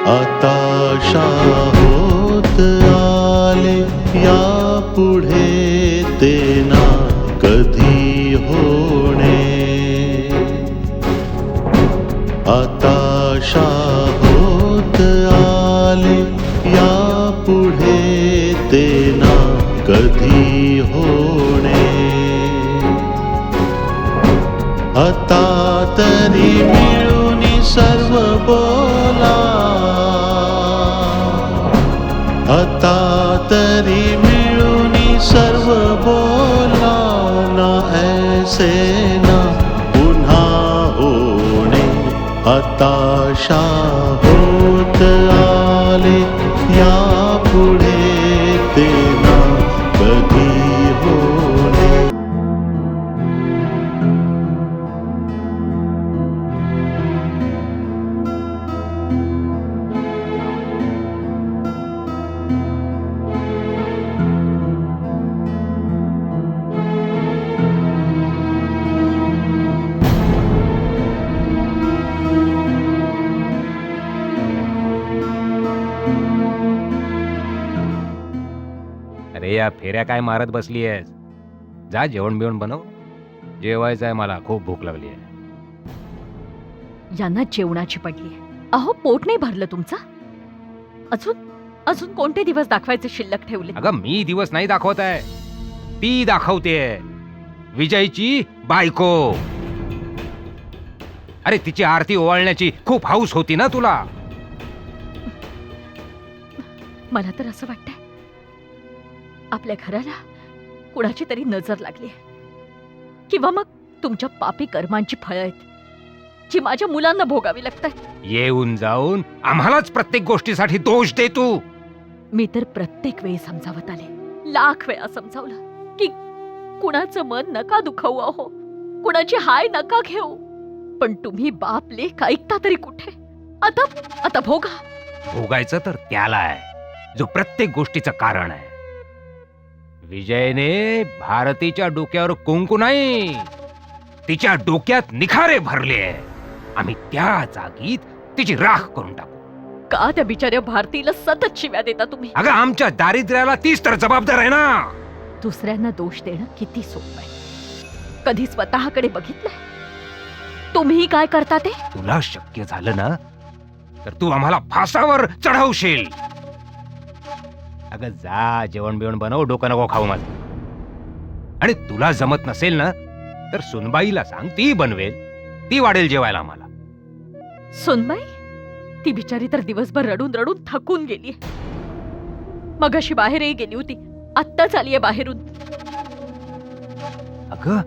आताशा होत आले या पुढे ते ना कधी होणे. आताशा होत आले या पुढे ते ना कधी होणे. आता तरी मिळून सर्व बोला, आता तरी मिळून सर्व बोला ना ऐसे ना पुन्हा होणे. हताशा होत आले या पुढे ते ना कधी होणे. अरे या फेऱ्या काय मारत बसली आहेस? जा जेवण बिवण बनव. जेवायचं आहे, मला खूप भूक लागली आहे. यांना जेवणाची पडली. अहो पोट नाही भरलं तुमचं? अजून अजून कोणते दिवस दाखवायचे शिल्लक ठेवले? अगं मी दिवस नाही दाखवत आहे, ती दाखवते. विजयची बायको. अरे तिची आरती ओवाळण्याची खूप हौस होती ना तुला? मला तर असं वाटतंय आपल्या घराला कुणाची तरी नजर लागली, किंवा मग तुमच्या पापी कर्मांची फळं आहेत जी माझ्या मुलांना भोगावी लागतात. येऊन जाऊन आम्हालाच प्रत्येक गोष्टीसाठी दोष दे तू. मी तर प्रत्येक वेळी समजावत आले, लाख वेळा समजावलं की कुणाचं मन नका दुखवू, अहो कुणाची हाय नका घेऊ. पण तुम्ही बाप लेक ऐकता तरी कुठे? आता आता भोगा. भोगायचं तर त्याला आहे जो प्रत्येक गोष्टीचं कारण आहे. विजयने भारतीच्या डोक्यावर कुंकू नाही, तिच्या डोक्यात निखारे भरले. आम्ही त्या जागीत तिची राख करून टाकू. का त्या बिचाऱ्या भारतीला सतत शिव्या देता तुम्ही? अगं आमच्या दारिद्र्याला तीच तर जबाबदार आहे ना. दुसऱ्यांना दोष देणं किती सोपं आहे. कधी स्वतःकडे बघितलंय तुम्ही काय करता ते? तुला शक्य झालं ना तर तू आम्हाला फासावर चढवशील. अगं जा जेवण बिवण बनव, डोकं नको खाऊ माझं. आणि तुला जमत नसेल ना तर सुनबाईला सांग, ती बनवेल, ती वाढेल जेवायला आम्हाला. सुनबाई? ती बिचारी तर दिवसभर रडून रडून थकून गेली. मगाशी बाहेरही गेली होती, आत्ताच आलीये बाहेरून. अगं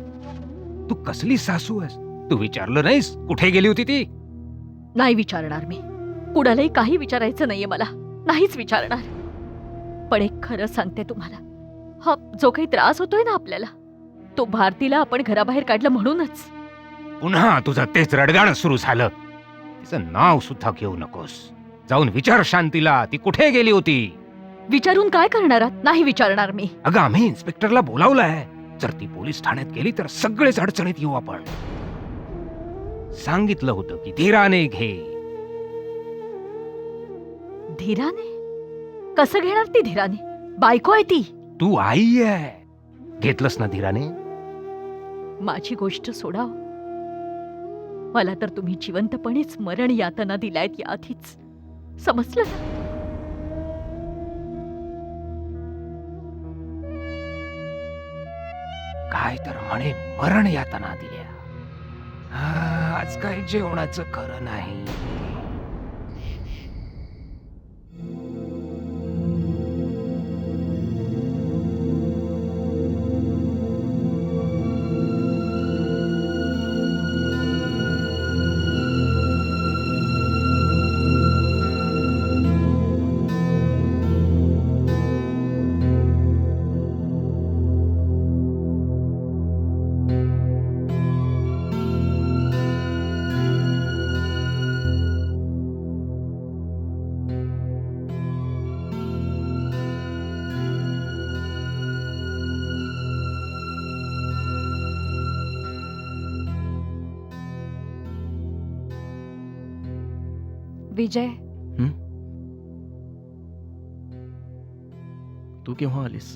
तू कसली सासू आहेस? तू विचारलं नाहीस कुठे गेली होती ती? नाही विचारणार मी. कुणालाही काही विचारायचं नाहीये मला, नाहीच विचारणार. पण एक खरं सांगते तुम्हाला, हा जो काही त्रास होतोय ना आपल्याला, तो भारतीला आपण घराबाहेर काढलं म्हणूनच. पुन्हा तुझं तेच रडगाणं सुरू झालं. तिचं नाव सुद्धा घेऊ नकोस. जाऊन विचार शांतीला, ती कुठे गेली होती. विचारून काय करणार आहात? नाही विचारणार मी. अगं आम्ही इन्स्पेक्टरला बोलावलंय. जर ती पोलीस ठाण्यात गेली तर सगळेच अडचणीत येऊ आपण. सांगितलं होतं की धीराने घे. धीराने? कसं घेणार ती धीराने? बायको आहे ती. तू आई आहे, घेतलंस ना धीराने? माझी गोष्ट सोडा. मला तर तुम्ही जिवंतपणेच मरण यातना दिल्यात याआधीच. समजलं ना? काय तर म्हणे मरण यातना दिल्या. आज काय जेवणाचं खरं नाही. विजय, तू केव्हा आलीस?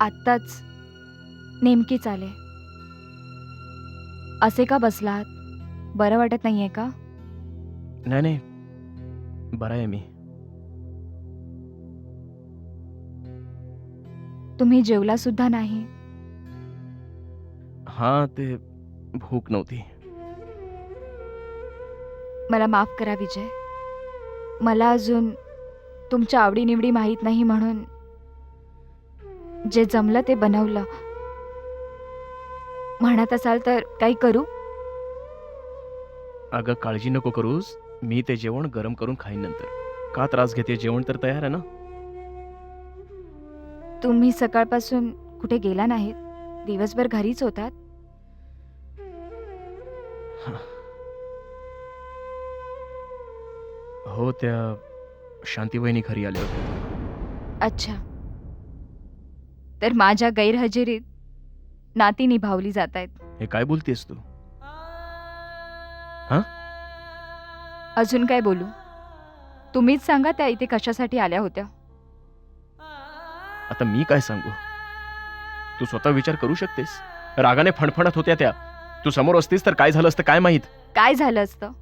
आत्ताच नेमकीच आले. असे का बसलात? बरं वाटत नाहीये का? नाही नाही, बरा आहे मी. तुम्ही जेवला सुद्धा नाही. हा, ते भूक नव्हती. मला माफ करा विजय. मला अजून तुमच्या आवडीनिवडी माहीत नाही म्हणून जे जमलं ते बनवलं. म्हणत असाल तर काही करू? अगं काळजी नको करूस, मी ते जेवण गरम करून खाईन नंतर. का त्रास घेते? जेवण तर तयार आहे ना. तुम्ही सकाळपासून कुठे गेला नाहीत? दिवसभर घरीच होतात? हो, त्या शांतीवहिनी घरी आल्या होत्या. अच्छा. तर माझ्या गैरहजेरीत नाती निभावली जात आहेत. हे काय बोलतेस तू? अजून काय बोलू? तुम्हीच सांगा त्या इथे कशासाठी आल्या होत्या. आता मी काय सांगू? तू स्वतः विचार करू शकतेस. रागाने फणफणत होत्या त्या. तू समोर असतीस तर काय झालं असतं काय माहीत. काय झालं असतं?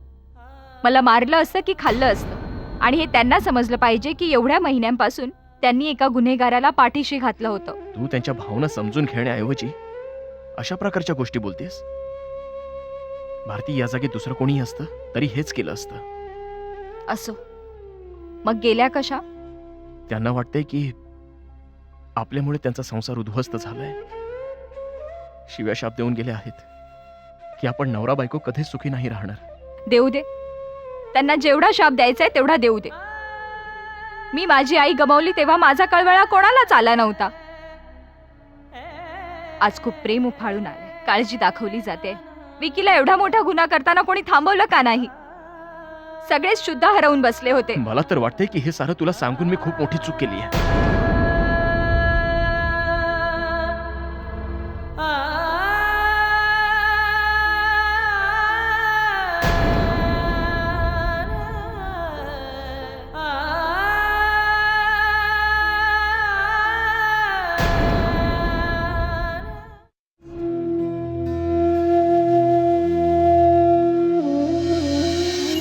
मला मारलं असतं की खाल्लं असतं? आणि हे त्यांना समजलं पाहिजे की एवढ्या महिन्यांपासून त्यांनी एका गुन्हेगाराला पाठीशी घातलं होतं. तू त्यांच्या भावना समजून घेण्याऐवजी अशा प्रकारच्या गोष्टी बोलतेस. भारती, या जागी दुसरं कोणीही असतं तरी हेच केलं असतं. असो, मग गेल्या कशा? त्यांना वाटतंय की आपल्यामुळे त्यांचा संसार उद्ध्वस्त झालाय. शिव्या शाप देऊन गेले आहेत की आपण नवरा बायको कधीच सुखी नाही राहणार. देऊ दे, त्यांना जेवढा शाप द्यायचाय तेवढा देऊ दे. मी माझी आई गमावली तेव्हा माझा कळवळा कोणालाच आला नव्हता. आज खूप प्रेम उफाळून आले, काळजी दाखवली जाते. विकीला एवढा मोठा गुन्हा करताना कोणी थांबवलं का नाही? सगळेच शुद्ध हरवून बसले होते. मला तर वाटतंय की हे सारं तुला सांगून मी खूप मोठी चूक केली आहे.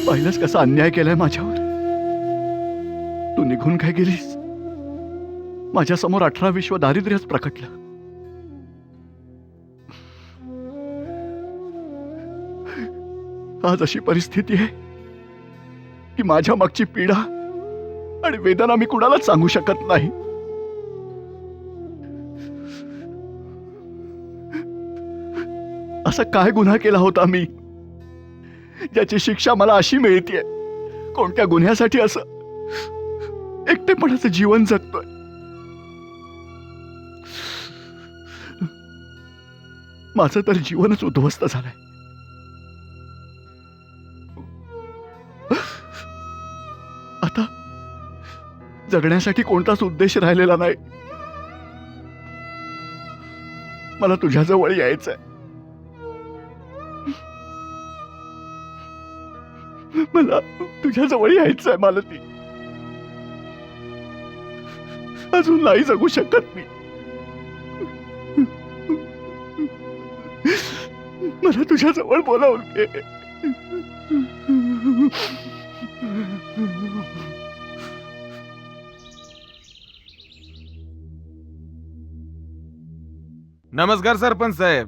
पाहिलंस कसा अन्याय केलाय माझ्यावर. तू निघून काय गेलीस? माझ्या समोर 18 विश्व दारिद्र्यच प्रकटलं. आज अशी परिस्थिती आहे की माझ्या मागची पीडा आणि वेदना मी कुणालाच सांगू शकत नाही. असा काय गुन्हा केला होता मी ज्याची शिक्षा मला अशी मिळतीये? कोणत्या गुन्ह्यासाठी असं एकटेपणाचं जीवन जगतोय? माझं तर जीवनच उद्ध्वस्त झालंय. आता जगण्यासाठी कोणताच उद्देश राहिलेला नाही. मला तुझ्या जवळ यायचंय. मला तुझ्या जवळ यायचंय मालती. अजून नाही जगू शकत मी. मला तुझ्या जवळ बोलावून घे. नमस्कार सरपंच साहेब.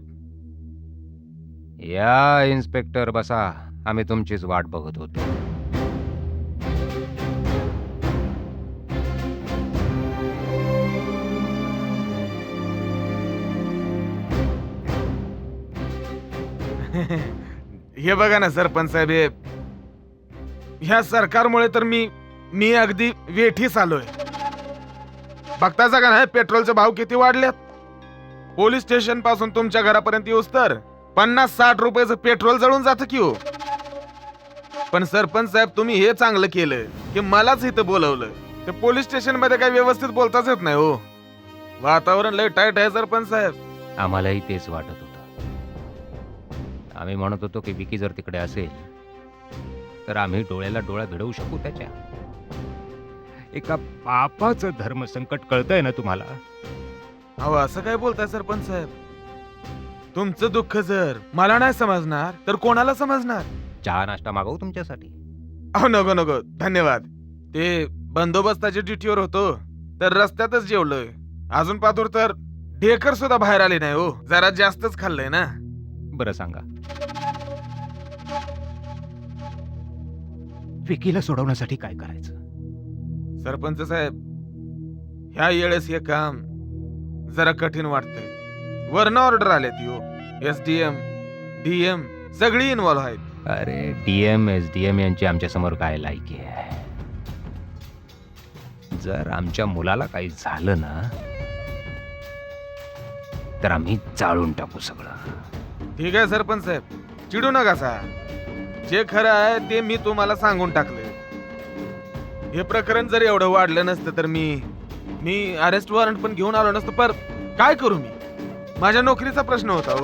या इन्स्पेक्टर बसा, आम्ही तुमचीच वाट बघत होतो. हे बघा ना सरपंच साहेब, ह्या सरकारमुळे तर मी अगदी वेठीस आलोय. बघताचा का नाही पेट्रोलचे भाव किती वाढलेत. पोलीस स्टेशन पासून तुमच्या घरापर्यंत येऊस तर 50-60 रुपयाचं पेट्रोल जळून जातं की हो. पण सरपंच साहेब, तुम्ही हे चांगलं केलं की मलाच इथं बोलवलं. ते पोलीस स्टेशन मध्ये काही व्यवस्थित बोलताच येत नाही हो. वातावरण लय टाईट आहे सरपंच साहेब. आम्हालाही तेच वाटत होतं. आम्ही म्हणत होतो की विकी जर तिकडे असेल तर आम्ही डोळ्याला डोळा भिडवू शकू त्याच्या. एका पापाचं धर्मसंकट कळतंय ना तुम्हाला? अहो असं काय बोलताय सरपंच साहेब? तुमचं दुःख जर मला नाही समजणार तर कोणाला समजणार? चहा नाश्ता मागवू तुमच्यासाठी? अहो नको नको धन्यवाद. ते बंदोबस्ताच्या ड्युटीवर होतो तर रस्त्यातच जेवलोय. अजून पातूर तर ढेकर सुद्धा बाहेर आले नाही हो. जरा जास्तच खाल्लंय ना. बरं सांगा, विकीला सोडवण्यासाठी काय करायचं? सरपंच साहेब, ह्या वेळेस हे काम जरा कठीण वाटतंय. वरनं ऑर्डर आले ती SDM DM सगळी इन्व्हॉल्व आहेत. अरे DM SDM यांची आमच्या समोर काय लायकी आहे? जर आमच्या मुलाला काही झालं ना तर आम्ही जाळून टाकू सगळं. ठीक आहे सरपंच साहेब, चिडू नका सा. जे खरं आहे ते मी तुम्हाला सांगून टाकलं. हे प्रकरण जर एवढं वाढलं नसतं तर मी अरेस्ट वॉरंट पण घेऊन आलो नसतो. पर काय करू मी? माझ्या नोकरीचा प्रश्न होता हो.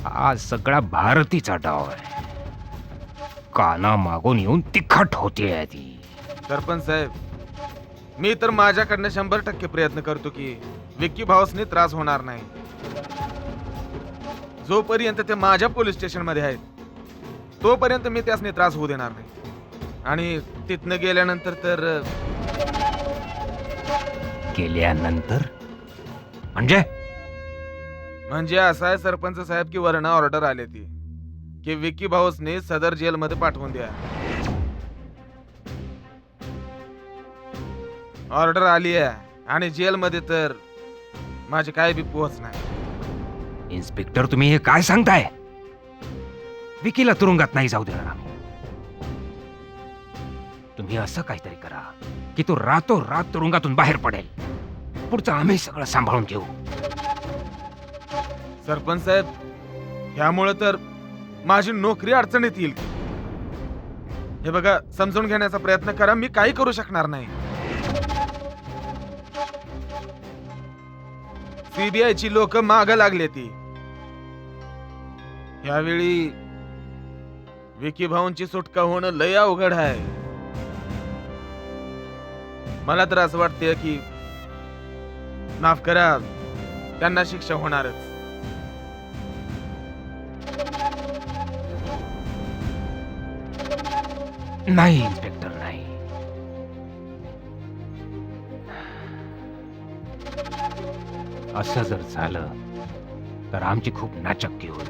हा सगळा भारतीचा डाव आहे. काना मागून येऊन तिखट होतीये ती. सरपंच साहेब, मी तर माझ्याकडनं 100% प्रयत्न करतो की विक्की भाऊसने त्रास होणार नाही. जोपर्यंत ते माझ्या पोलीस स्टेशन मध्ये आहेत तोपर्यंत मी त्यासने त्रास होऊ देणार नाही. आणि तिथनं गेल्यानंतर तर गेल्यानंतर म्हणजे असं आहे सरपंच साहेब की वरनं ऑर्डर आली ती की विक्की भाऊसने सदर जेलमध्ये पाठवून द्या. ऑर्डर आली आहे आणि जेलमध्ये तर माझे काय बी पोहोच नाही. इन्स्पेक्टर, तुम्ही हे काय सांगताय? विकीला तुरुंगात नाही जाऊ देणार आम्ही. तुम्ही असं काहीतरी करा की तो रातोरात तुरुंगातून बाहेर पडेल. पुढचं आम्ही सगळं सांभाळून घेऊ. सरपंच साहेब, ह्यामुळे तर माझी नोकरी अडचणीत येईल. हे बघा, समजून घेण्याचा प्रयत्न करा. मी काही करू शकणार नाही. CBI ची लोक माग लागले ती. यावेळी विकी भाऊंची सुटका होणं लय अवघड आहे. मला तर असं वाटतंय की माफ करा, त्यांना शिक्षा होणारच. नाही इन्स्पेक्टर, नाही. असं जर झालं तर आमची खूप नाचक्की होईल.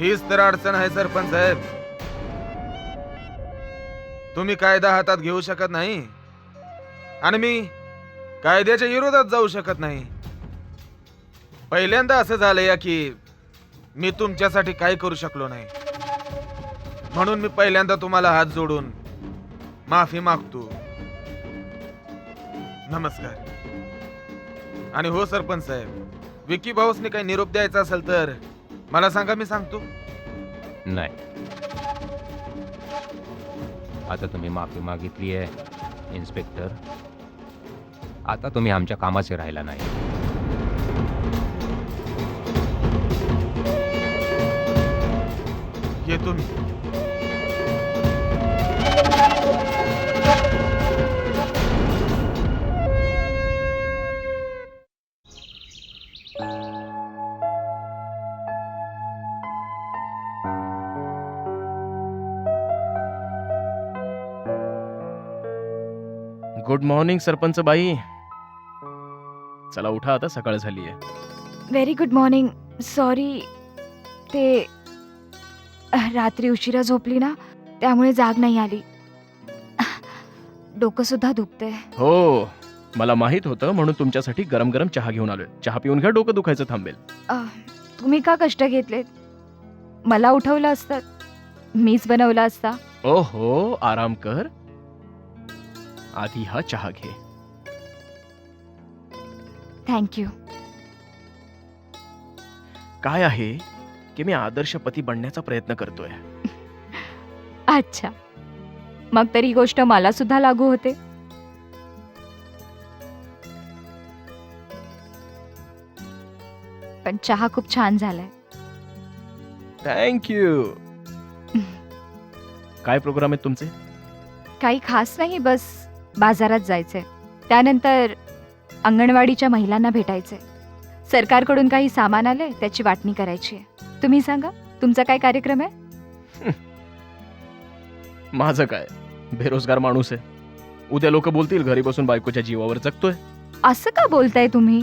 हीच तर अडचण आहे सरपंच साहेब. तुम्ही कायदा हातात घेऊ शकत नाही आणि मी कायद्याच्या विरोधात जाऊ शकत नाही. पहिल्यांदा असं झालंय की मी तुमच्यासाठी काय करू शकलो नाही, म्हणून मी पहिल्यांदा तुम्हाला हात जोडून माफी मागतो. नमस्कार. आणि हो सरपंच साहेब, विकी भाऊसने काही निरोप द्यायचा असेल तर मला सांगा, मी सांगतो. नाही, आता तुम्ही माफी मागितली आहे इन्स्पेक्टर. आता तुम्ही आमच्या कामाचे राहिला नाही. येतो मी. गुड मॉर्निंग सरपंच बाई. चला उठा, आता सकाळ झाली आहे. Very good morning. सॉरी, ते रात्री उशिरा झोपली ना, त्यामुळे जाग नाही आली. डोकं सुद्धा दुखते. हो, मला माहित होतं, म्हणून तुमच्यासाठी गरम गरम चहा घेऊन आलोय. चहा पिऊन घ्या, डोकं दुखायचं थांबेल. तुम्ही का कष्ट घेतलेत? मला उठवलं असतं, मीच बनवला असता. ओहो, आराम कर. आधी हा चहा घे. थँक्यू. काय आहे की मी आदर्श पती बनण्याचा प्रयत्न करतोय. अच्छा, मग तरी गोष्ट मला सुद्धा लागू होते. पण चहा खूप छान झालाय. थँक्यू. काय प्रोग्राम आहेत तुमचे? काही खास नाही, बस बाजारात जायचंय. त्यानंतर अंगणवाडीच्या महिलांना भेटायचंय. सरकारकडून काही सामान आलंय, त्याची वाटणी करायची आहे. तुम्ही सांगा, तुमचा काय कार्यक्रम आहे? माझं काय, बेरोजगार माणूस आहे. उद्या लोक बोलतील घरी बसून बायकोच्या जीवावर जगतोय. असं का बोलताय तुम्ही?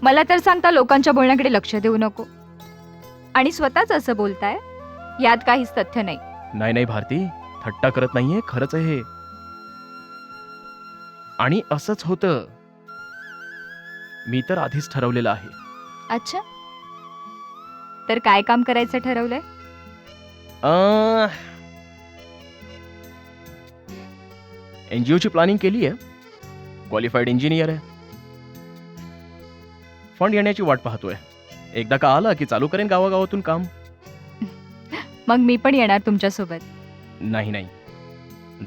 मला तर सांगता लोकांच्या बोलण्याकडे लक्ष देऊ नको, आणि स्वतःच असं बोलताय यात काहीच तथ्य नाही. नाही नाही भारती, थट्टा करत नाहीये, खरंच आहे हे. आणि असंच होतं. मी तर आधीच ठरवलेलं आहे. अच्छा, तर काय काम करायचं ठरवलंय? NGOची प्लॅनिंग केली आहे. क्वालिफाईड इंजिनियर आहे. फंड येण्याची वाट पाहतोय. एकदा का आला की चालू करेन गावागावातून काम. मग मी पण येणार तुमच्यासोबत. नाही नाही,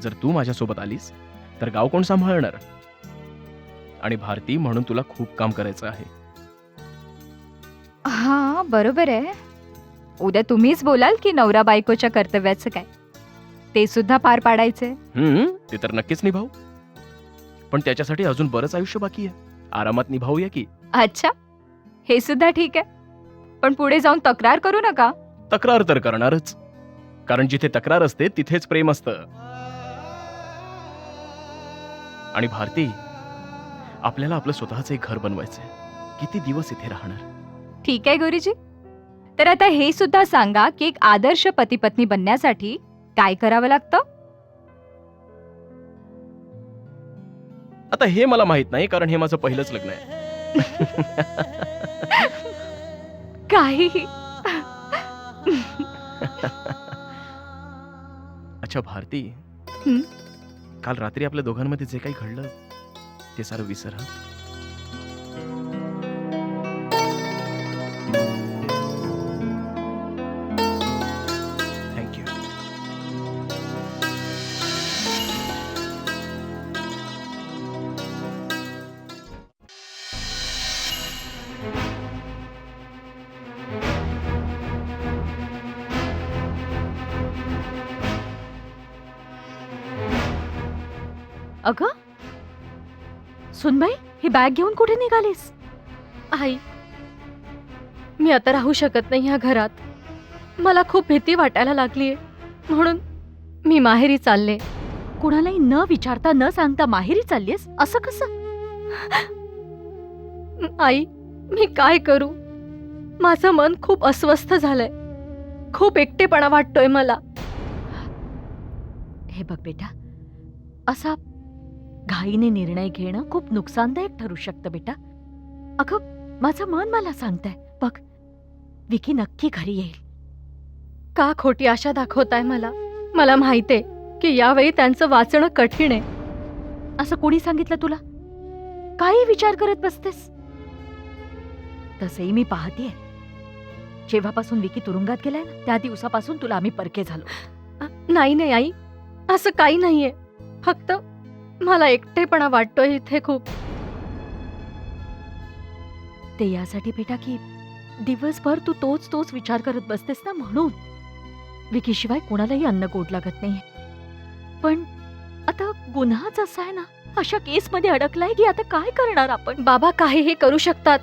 जर तू माझ्यासोबत आलीस तर गाव कोण सांभाळणार? आणि भारती, म्हणून तुला खूप काम करायचं आहे. हा, बरोबर आहे. उद्या तुम्हीच बोलाल की नवरा बायकोच्या कर्तव्याचं काय, ते सुद्धा पार पाडायचंय. ते तर नक्कीच निभावू. पण त्याच्यासाठी अजून बरंच आयुष्य बाकी आहे. आरामात निभावूया की. अच्छा, हे सुद्धा ठीक आहे, पण पुढे जाऊन तक्रार करू नका. तक्रार तर करणारच, कारण जिथे तक्रार असते तिथेच प्रेम असतं. आणि भारती, आपल्याला आपलं स्वतःचं एक घर बनवायचंय. किती दिवस इथे राहणार? ठीक आहे गुरुजी, तर आता हे सुद्धा सांगा की एक आदर्श पती पत्नी बनण्यासाठी काय करावं लागतं? आता हे मला माहित नाही, कारण हे माझं पहिलंच लग्न आहे. काहीही. अच्छा भारती, हं? काल रात्री आपल्या दोघांमध्ये जे काही घडलं ते सारं विसर. हं? थँक्यू. अगं सुनबाई, ही बॅग घेऊन कुठे निघालीस? आई, मी आता राहू शकत नाही ह्या घरात. मला खूप भीती वाटायला लागलीये, म्हणून मी माहेरी चालले. कुणालाही न विचारता न सांगता माहेरी चाललीस? असं कसं? आई, मी काय करू? माझं मन खूप अस्वस्थ झालंय. खूप एकटेपणा वाटतोय मला. हे बघ बेटा, असा घाईने निर्णय घेणं खूप नुकसानदायक ठरू शकतं बेटा. अगं माझं मन मला सांगतंय, बघ विकी नक्की घरी येईल. का खोटी आशा दाखवताय मला? मला माहितीये की यावेळी त्यांचं वाचणं कठीण आहे. असं कोणी सांगितलं तुला? काही विचार करत बसतेस? तसंही मी पाहतेय, जेव्हापासून विकी तुरुंगात गेलाय ना, त्या दिवसापासून तुला आम्ही परके झालो. नाही नाही आई, असं काही नाहीये. फक्त मला एकटेपणा वाटतोय इथे खूप. ते यासाठी बेटा की दिवसभर तू तोच विचार करत बसतेस ना, म्हणून. विकीशिवाय कोणालाही अन्न गोड लागत नाही. पण आता गुन्हाच असा आहे ना, अशा केसमध्ये अडकलाय की आता काय करणार आपण? बाबा काहीही करू शकतात,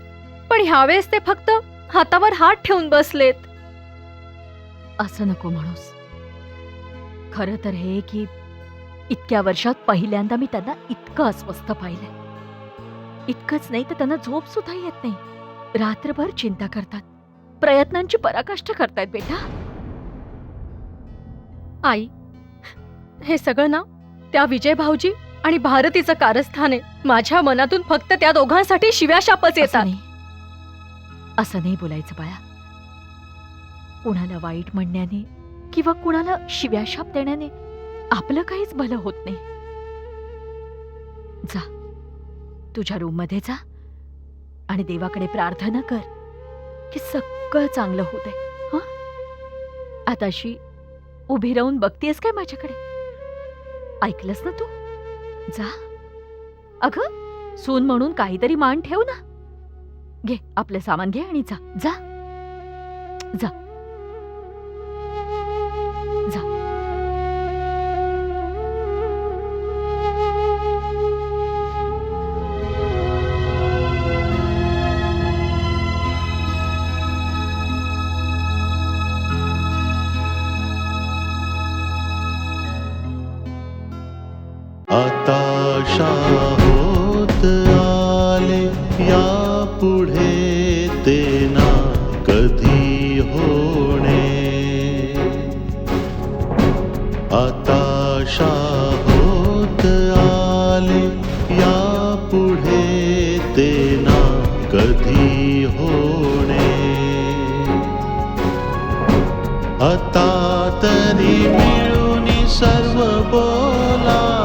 पण ह्यावेळेस ते फक्त हातावर हात ठेवून बसलेत. असं नको म्हणूस. खरं तर हे की इतक्या वर्षात पहिल्यांदा मी त्यांना इतकं अस्वस्थ पाहिलंय. इतकंच नाही तर त्यांना झोप सुद्धा येत नाही. रात्रभर चिंता करतात, प्रयत्नांची पराकाष्ठा करतायत बेटा. आई, हे सगळं ना त्या विजय भाऊजी आणि भारतीचं कारस्थान आहे. माझ्या मनातून फक्त त्या दोघांसाठी शिव्याशापच येतात. असं नाही बोलायचं बाळा. कुणाला वाईट म्हणण्याने किंवा कुणाला शिव्याशाप देण्याने आपलं काहीच भलं होत नाही. जा, तुझ्या रूम मध्ये जा आणि देवाकडे प्रार्थना कर की सगळं चांगलं होऊ दे. हं? आता अशी उभी राहून बघतेस काय माझ्याकडे? ऐकलंस ना तू? जा. अगं सून म्हणून काहीतरी मान ठेव ना. घे आपलं सामान, घे आणि जा जा जा. यापुढे ते ना कधी होणे. आता आशा होत आली यापुढे ते ना कधी होणे. आता तरी मिळून सर्व बोला